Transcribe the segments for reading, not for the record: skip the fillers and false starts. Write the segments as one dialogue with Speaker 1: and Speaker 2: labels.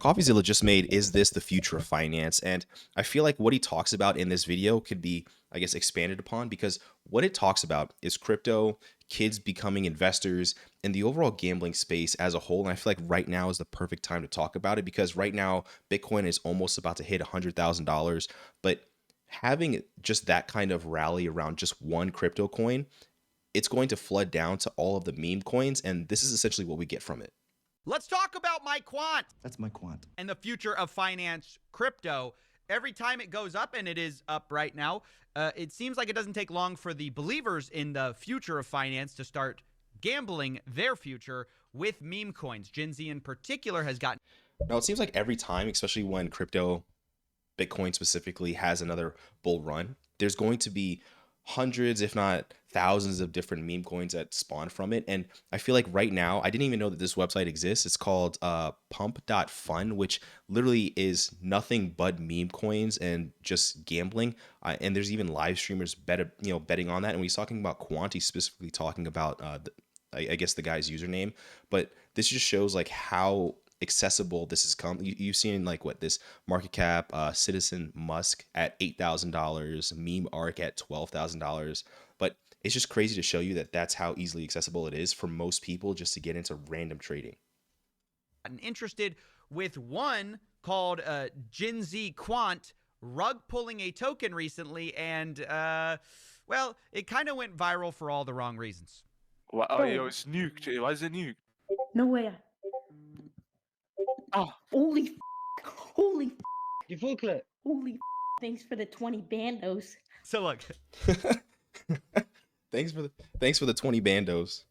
Speaker 1: Coffeezilla just made "Is This the Future of Finance?" And I feel like what he talks about in this video could be, I guess, expanded upon because what it talks about is crypto, kids becoming investors, and the overall gambling space as a whole. And I feel like right now is the perfect time to talk about it because right now Bitcoin is almost about to hit $100,000, but having just that kind of rally around just one crypto coin, it's going to flood down to all of the meme coins, and this is essentially what we get from it.
Speaker 2: Let's talk about my quant.
Speaker 3: That's my quant.
Speaker 2: And the future of finance crypto. Every time it goes up, and it is up right now, it seems like it doesn't take long for the believers in the future of finance to start gambling their future with meme coins. Gen Z in particular has gotten.
Speaker 1: Now, it seems like every time, especially when crypto, Bitcoin specifically, has another bull run, there's going to be hundreds, if not thousands, of different meme coins that spawn from it. And I feel like right now, I didn't even know that this website exists. It's called pump.fun, which literally is nothing but meme coins and just gambling. And there's even live streamers betting on that. And when he's talking about Quant, he's specifically talking about I guess the guy's username. But this just shows like how accessible this has come. You've seen like what this market cap, Citizen Musk at $8,000, meme arc at $12,000, but it's just crazy to show you that that's how easily accessible it is for most people just to get into random trading.
Speaker 2: I'm interested with one called Gen Z Quant rug pulling a token recently, and well, it kind of went viral for all the wrong reasons.
Speaker 4: Well, oh, it was nuked. Why is it nuked?
Speaker 5: No way.
Speaker 4: Oh,
Speaker 5: Holy holy
Speaker 6: You full clip.
Speaker 5: holy thanks for the 20 bandos.
Speaker 2: So look,
Speaker 1: Thanks for the 20 bandos.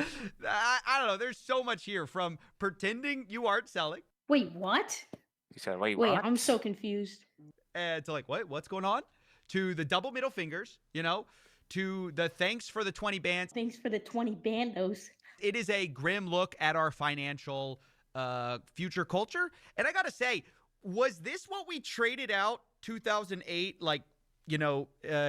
Speaker 2: I don't know. There's so much here, from pretending you aren't selling
Speaker 5: Wait, what?
Speaker 4: he said, wait,
Speaker 5: Wait,
Speaker 4: what?
Speaker 5: I'm so confused.
Speaker 2: to like, what's going on? To the double middle fingers, to the thanks for the 20 bands.
Speaker 5: Thanks for the 20 bandos.
Speaker 2: It is a grim look at our financial future culture. And I gotta say, was this what we traded out 2008, like,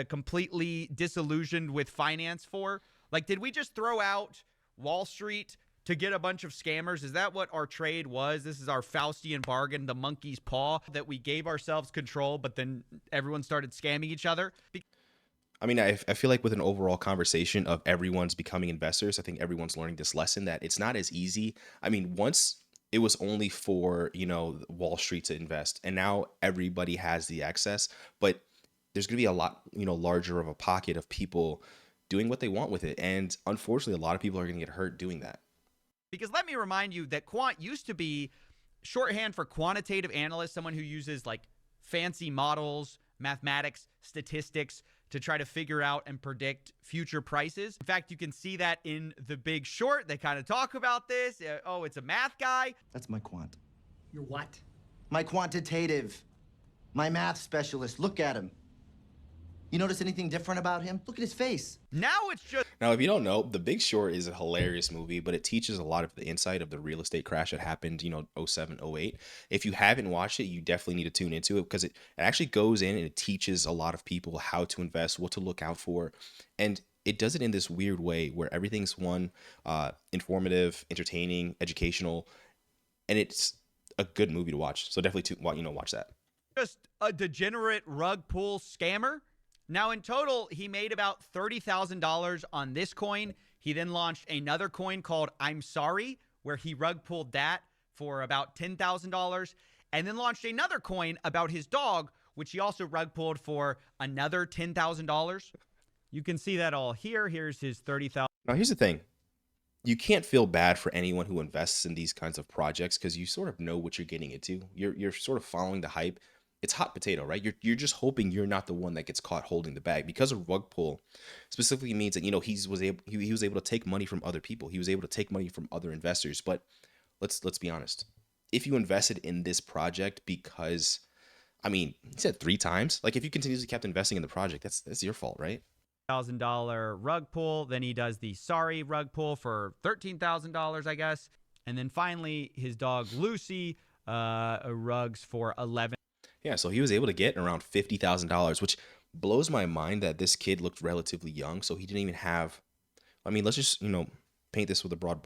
Speaker 2: completely disillusioned with finance for? Like, did we just throw out Wall Street to get a bunch of scammers? Is that what our trade was? This is our Faustian bargain, the monkey's paw, that we gave ourselves control, but then everyone started scamming each other?
Speaker 1: I mean, I feel like with an overall conversation of everyone's becoming investors, I think everyone's learning this lesson that it's not as easy. I mean, once it was only for, Wall Street to invest, and now everybody has the access, but there's going to be a lot, larger of a pocket of people doing what they want with it. And unfortunately, a lot of people are going to get hurt doing that.
Speaker 2: Because let me remind you that quant used to be shorthand for quantitative analyst, someone who uses like fancy models, mathematics, statistics to try to figure out and predict future prices. In fact, you can see that in The Big Short. They kind of talk about this. Oh, it's a math guy.
Speaker 3: That's my quant.
Speaker 6: Your what?
Speaker 3: My quantitative. My math specialist. Look at him. You notice anything different about him? Look at his face.
Speaker 2: Now it's just
Speaker 1: Now, if you don't know, The Big Short is a hilarious movie, but it teaches a lot of the insight of the real estate crash that happened, 07, 08. If you haven't watched it, you definitely need to tune into it because it actually goes in and it teaches a lot of people how to invest, what to look out for. And it does it in this weird way where everything's informative, entertaining, educational, and it's a good movie to watch. So definitely watch that.
Speaker 2: a degenerate rug pull scammer. Now, in total, he made about $30,000 on this coin. He then launched another coin called I'm Sorry, where he rug pulled that for about $10,000, and then launched another coin about his dog, which he also rug pulled for another $10,000. You can see that all here. Here's his $30,000.
Speaker 1: Now, here's the thing. You can't feel bad for anyone who invests in these kinds of projects because you sort of know what you're getting into. You're sort of following the hype. It's hot potato, right? You're just hoping you're not the one that gets caught holding the bag, because a rug pull specifically means that he was able to take money from other people. He was able to take money from other investors. But let's be honest. If you invested in this project because, he said 3 times. Like if you continuously kept investing in the project, that's your fault, right?
Speaker 2: $1,000 rug pull. Then he does the Sorry rug pull for $13,000, I guess. And then finally, his dog Lucy rugs for $11,000.
Speaker 1: Yeah, so he was able to get around $50,000, which blows my mind that this kid looked relatively young. So he didn't even have, let's just, paint this with a broad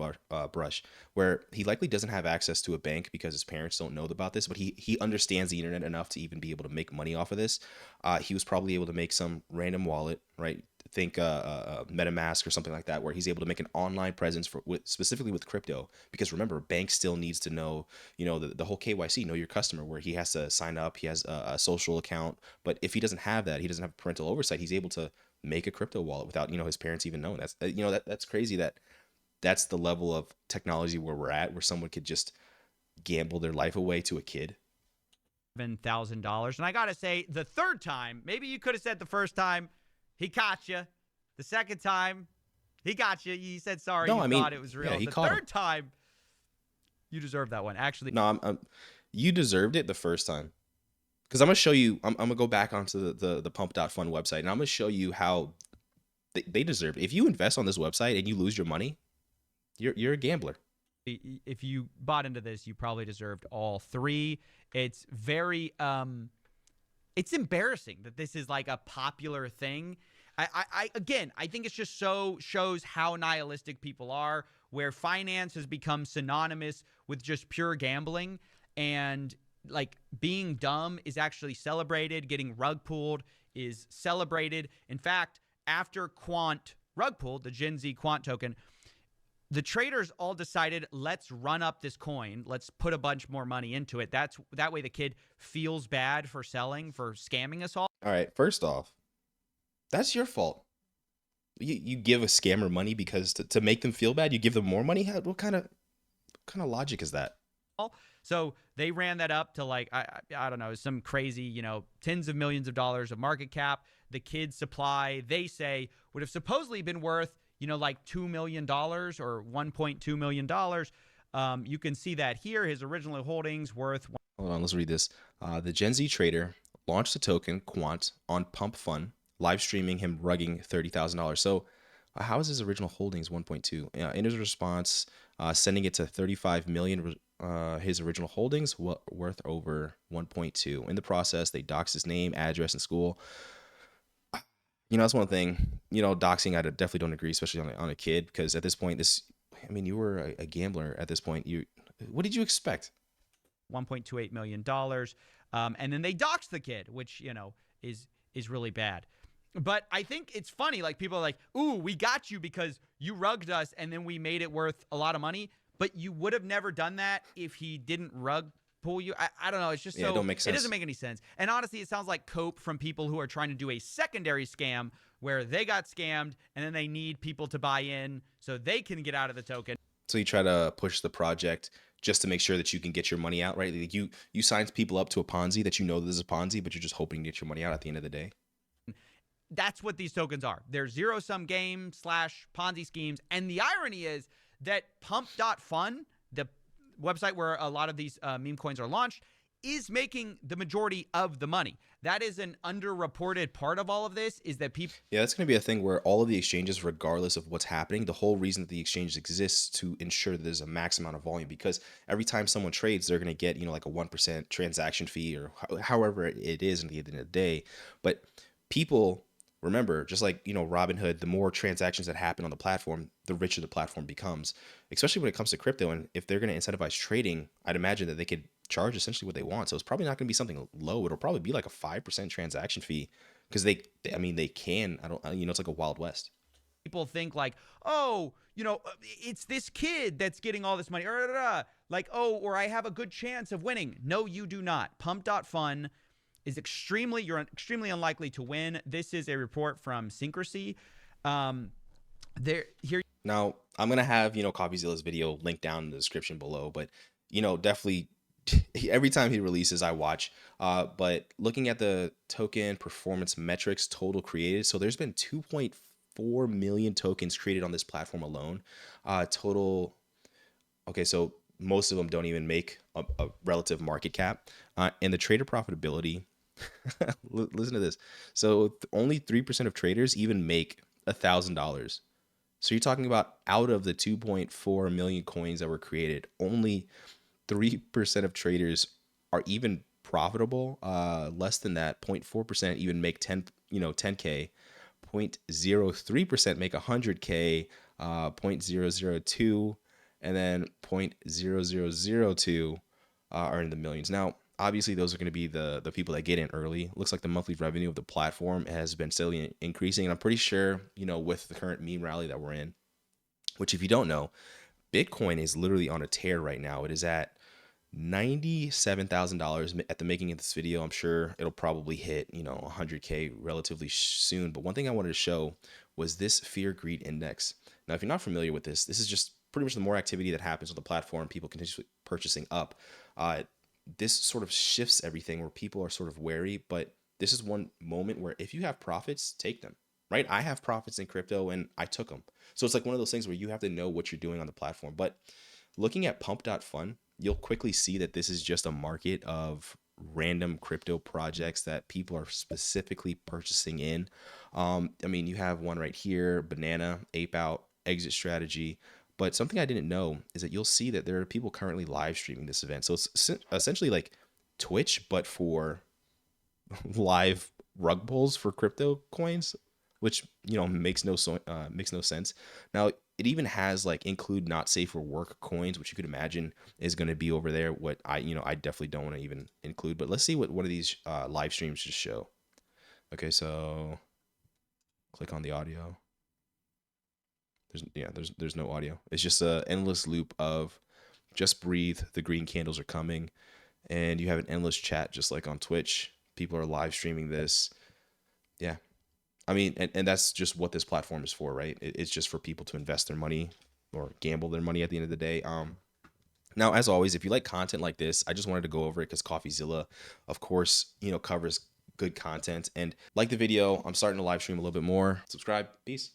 Speaker 1: brush, where he likely doesn't have access to a bank because his parents don't know about this, but he understands the internet enough to even be able to make money off of this. He was probably able to make some random wallet, right? Think MetaMask or something like that, where he's able to make an online presence specifically with crypto. Because remember, bank still needs to know, the whole KYC, know your customer, where he has to sign up, he has a social account. But if he doesn't have that, he doesn't have parental oversight, he's able to make a crypto wallet without his parents even knowing. That's crazy. That's the level of technology where we're at, where someone could just gamble their life away to a kid.
Speaker 2: $7,000. And I got to say, the third time, maybe you could have said the first time, he caught you. The second time, he got you. You said sorry.
Speaker 1: No,
Speaker 2: you
Speaker 1: I mean,
Speaker 2: thought it was real.
Speaker 1: yeah, he
Speaker 2: the
Speaker 1: caught
Speaker 2: third
Speaker 1: him.
Speaker 2: time, you deserve that one. Actually,
Speaker 1: No, you deserved it the first time. Because I'm going to show you, I'm going to go back onto the pump.fun website, and I'm going to show you how they deserve it. If you invest on this website and you lose your money, you're a gambler.
Speaker 2: if you bought into this, you probably deserved all three. It's very it's embarrassing that this is like a popular thing. I think it's just so shows how nihilistic people are, where finance has become synonymous with just pure gambling, and like being dumb is actually celebrated. Getting rug pulled is celebrated. In fact, after Quant Rug pulled, the Gen Z Quant token, the traders all decided, let's run up this coin. Let's put a bunch more money into it. That way the kid feels bad for selling, for scamming us all.
Speaker 1: All right, first off, that's your fault. You give a scammer money because to make them feel bad, you give them more money? What kind of logic is that?
Speaker 2: So they ran that up to like, I don't know, some crazy, tens of millions of dollars of market cap. The kid's supply, they say, would have supposedly been worth, like $2 million or $1.2 million. You can see that here. His original holdings worth.
Speaker 1: Hold on, let's read this. The Gen Z trader launched the token Quant on pump.fun, live streaming him rugging $30,000. So how is his original holdings 1.2? In his response, sending it to 35 million, his original holdings worth over 1.2. In the process, they doxed his name, address, and school. That's one thing. Doxing, I definitely don't agree, especially on a kid, because at this point, you were a gambler at this point. What did you expect?
Speaker 2: $1.28 million. And then they doxed the kid, which, is really bad. But I think it's funny. Like, people are like, ooh, we got you because you rugged us and then we made it worth a lot of money. But you would have never done that if he didn't rug pull you. I don't know. It's just
Speaker 1: it don't make sense.
Speaker 2: It doesn't make any sense. And honestly, it sounds like cope from people who are trying to do a secondary scam where they got scammed and then they need people to buy in so they can get out of the token.
Speaker 1: So you try to push the project just to make sure that you can get your money out, right? Like you sign people up to a Ponzi that this is a Ponzi, but you're just hoping to get your money out at the end of the day.
Speaker 2: That's what these tokens are. They're zero-sum game / Ponzi schemes. And the irony is that pump.fun, the website where a lot of these meme coins are launched, is making the majority of the money. That is an underreported part of all of this, is that people...
Speaker 1: Yeah, that's going to be a thing where all of the exchanges, regardless of what's happening, the whole reason that the exchange exists to ensure that there's a max amount of volume, because every time someone trades, they're going to get, like a 1% transaction fee or however it is at the end of the day. But people... Remember, just like, Robinhood, the more transactions that happen on the platform, the richer the platform becomes, especially when it comes to crypto. And if they're going to incentivize trading, I'd imagine that they could charge essentially what they want. So it's probably not going to be something low. It'll probably be like a 5% transaction fee because they can. It's like a Wild West.
Speaker 2: People think like, oh, it's this kid that's getting all this money. Like, oh, or I have a good chance of winning. No, you do not. Pump.fun is you're extremely unlikely to win. This is a report from Syncrasy. Now,
Speaker 1: I'm going to have, Coffeezilla's video linked down in the description below, but, definitely every time he releases, I watch. But looking at the token performance metrics total created, so there's been 2.4 million tokens created on this platform alone. Total, okay, so most of them don't even make a relative market cap. And the trader profitability, listen to this. So only 3% of traders even make $1,000. So you're talking about out of the 2.4 million coins that were created, only 3% of traders are even profitable. Less than that, 0.4% even make 10K. 0.03% make 100K. .002, and then .0002 are in the millions. Now, obviously, those are going to be the people that get in early. Looks like the monthly revenue of the platform has been steadily increasing, and I'm pretty sure, you know, with the current meme rally that we're in, which if you don't know, Bitcoin is literally on a tear right now. It is at $97,000 at the making of this video. I'm sure it'll probably hit, you know, 100K relatively soon. But one thing I wanted to show was this fear greed index. Now, if you're not familiar with this is just pretty much the more activity that happens on the platform, people continuously purchasing up. This sort of shifts everything where people are sort of wary, but this is one moment where if you have profits, take them, right? I have profits in crypto and I took them. So it's like one of those things where you have to know what you're doing on the platform. But looking at pump.fun, you'll quickly see that this is just a market of random crypto projects that people are specifically purchasing in. I mean, you have one right here, banana, ape out, exit strategy. But something I didn't know is that you'll see that there are people currently live streaming this event. So it's essentially like Twitch, but for live rug pulls for crypto coins, which, you know, makes no sense. Now, it even has like include not safe for work coins, which you could imagine is going to be over there. What I definitely don't want to even include. But let's see what one of these live streams just show. Okay, so click on the audio. There's no audio. It's just a endless loop of just breathe. The green candles are coming, and you have an endless chat just like on Twitch. People are live streaming this. Yeah. I mean, and that's just what this platform is for, right? It's just for people to invest their money or gamble their money at the end of the day. Now, as always, if you like content like this, I just wanted to go over it because Coffeezilla, of course, you know, covers good content. And like the video, I'm starting to live stream a little bit more. Subscribe. Peace.